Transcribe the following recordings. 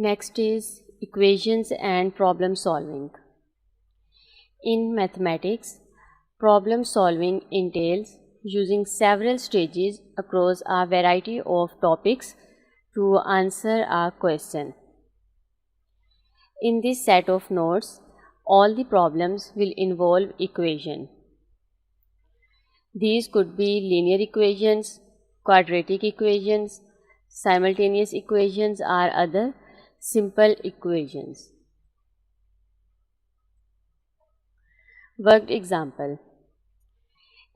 Next is equations and problem solving. In mathematics, problem solving entails using several stages across a variety of topics to answer a question. In this set of notes, all the problems will involve equation. These could be linear equations, quadratic equations, simultaneous equations, or other simple equations. Worked example.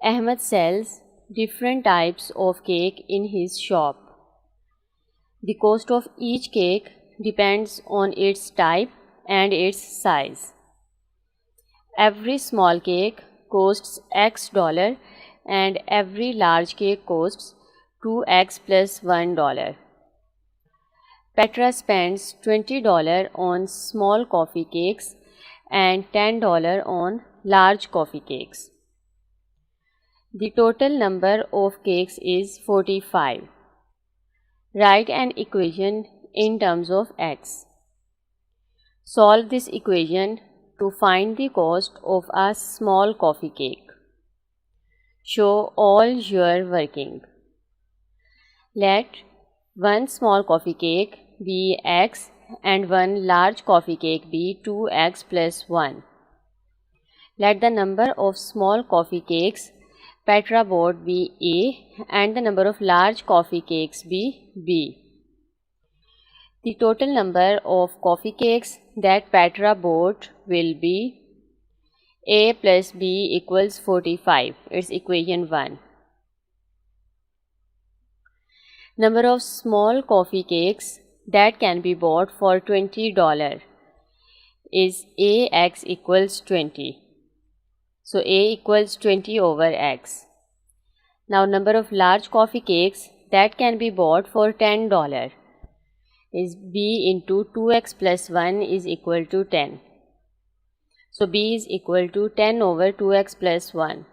Ahmed sells different types of cake in his shop. The cost of each cake depends on its type and its size. Every small cake costs X dollar and every large cake costs 2x plus $1. Petra spends $20 on small coffee cakes and $10 on large coffee cakes. The total number of cakes is 45. Write an equation in terms of x. Solve this equation to find the cost of a small coffee cake. Show all your working. Let one small coffee cake be x and one large coffee cake be 2x plus 1. Let the number of small coffee cakes Petra bought be A and the number of large coffee cakes be B. The total number of coffee cakes that Petra bought will be A plus B equals 45. It's equation 1. Number of small coffee cakes that can be bought for $20 is AX equals 20. So A equals 20 over X. Now number of large coffee cakes that can be bought for $10 is B into 2x plus 1 is equal to 10. So B is equal to 10 over 2x plus 1.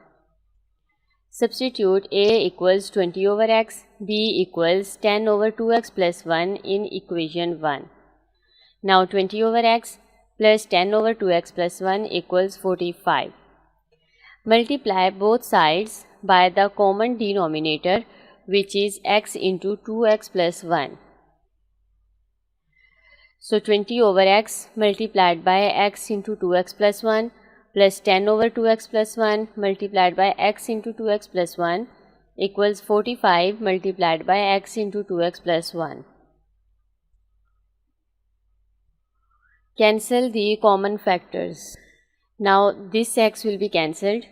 Substitute A equals 20 over x, B equals 10 over 2x plus 1 in equation 1. Now 20 over x plus 10 over 2x plus 1 equals 45. Multiply both sides by the common denominator, which is x into 2x plus 1. So 20 over x multiplied by x into 2x plus 1 plus 10 over 2x plus 1 multiplied by x into 2x plus 1 equals 45 multiplied by x into 2x plus 1. Cancel the common factors. Now this x will be cancelled,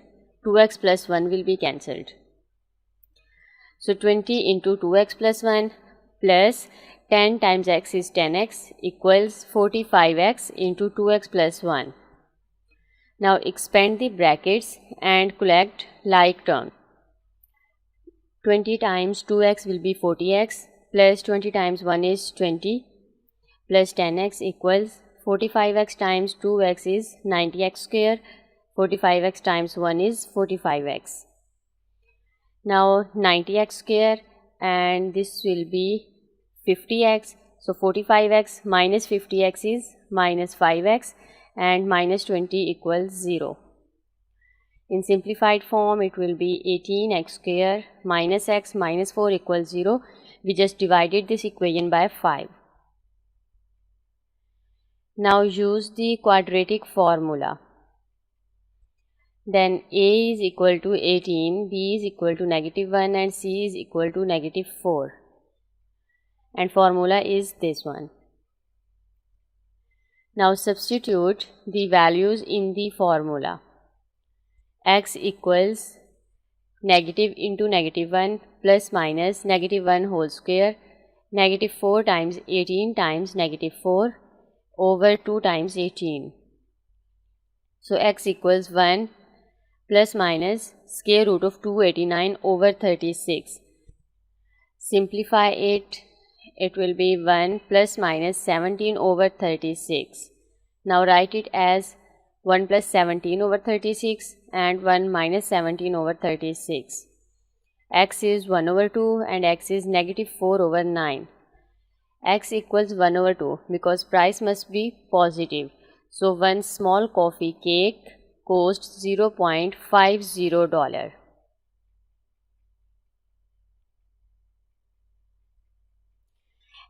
2x plus 1 will be cancelled. So 20 into 2x plus 1 plus 10 times x is 10x equals 45x into 2x plus 1. Now expand the brackets and collect like terms. 20 times 2x will be 40x plus 20 times 1 is 20 plus 10x equals 45x times 2x is 90x square. 45x times 1 is 45x. Now 90x square and this will be 50x. So 45x minus 50x is minus 5x and minus 20 equals 0. In simplified form it will be 18x square minus x minus 4 equals 0. We just divided this equation by 5. Now use the quadratic formula. Then A is equal to 18, B is equal to negative 1 and C is equal to negative 4. And formula is this one. Now substitute the values in the formula. X equals negative into negative 1 plus minus negative 1 whole square, negative 4 times 18 times negative 4 over 2 times 18. So x equals 1 plus minus square root of 289 over 36. Simplify it, it will be 1 plus minus 17 over 36. Now write it as 1 plus 17 over 36 and 1 minus 17 over 36. X is 1 over 2 and x is negative 4 over 9. x equals 1 over 2 because price must be positive. So one small coffee cake costs $0.50.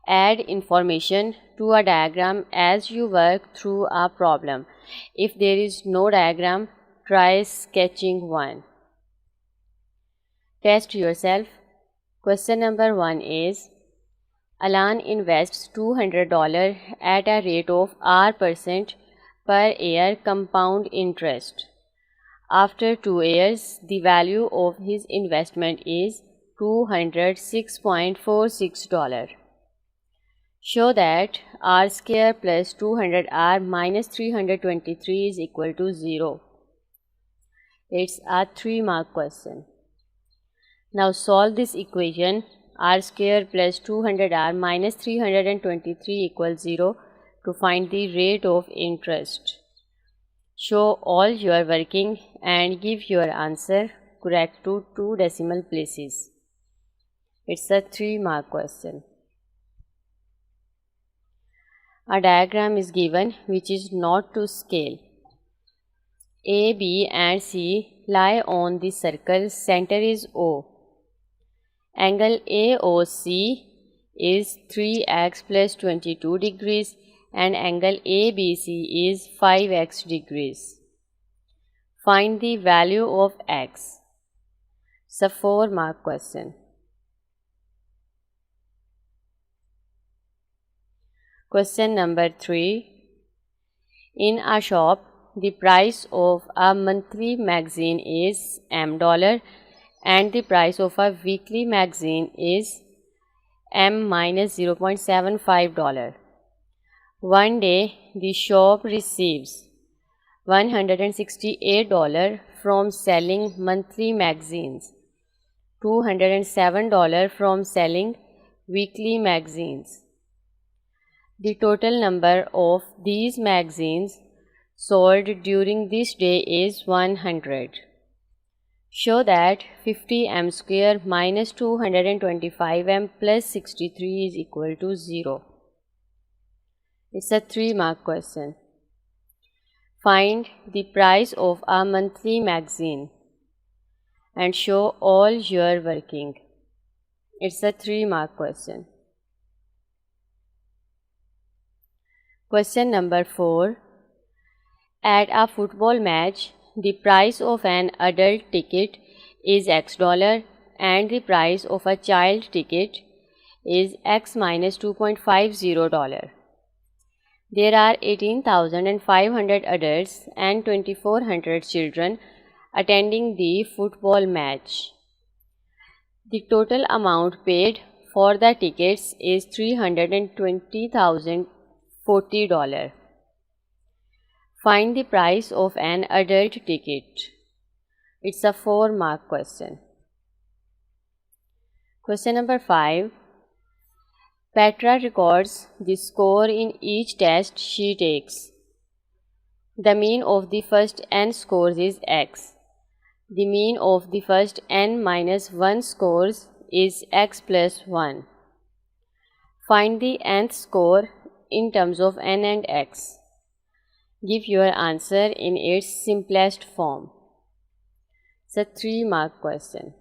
Add information to a diagram as you work through a problem. If there is no diagram, try sketching one. Test yourself. Question number 1 is, Alan invests $200 at a rate of R% per year compound interest. After 2 years, the value of his investment is $206.46. Show that R square plus 200R minus 323 is equal to 0. It's a 3-mark question. Now solve this equation R square plus 200R minus 323 equals 0 to find the rate of interest. Show all your working and give your answer correct to 2 decimal places. It's a 3-mark question. A diagram is given which is not to scale. A, B and C lie on the circle, center is O. Angle AOC is 3x plus 22 degrees and angle ABC is 5x degrees. Find the value of x. It's a 4-mark question. Question number 3. In a shop, the price of a monthly magazine is $M and the price of a weekly magazine is M minus $0.75. One day, the shop receives $168 from selling monthly magazines, $207 from selling weekly magazines. The total number of these magazines sold during this day is 100. Show that 50m square minus 225m plus 63 is equal to 0. It's a 3-mark question. Find the price of a monthly magazine and show all your working. It's a 3-mark question. Question number 4. At a football match, the price of an adult ticket is $X and the price of a child ticket is X minus $2.50. There are 18,500 adults and 2,400 children attending the football match. The total amount paid for the tickets is $320,040. Find the price of an adult ticket. It's a 4-mark question. Question number 5. Petra records the score in each test she takes. The mean of the first n scores is x. The mean of the first n minus 1 scores is x plus 1. Find the nth score in terms of n and x. Give your answer in its simplest form. It's a 3-mark question.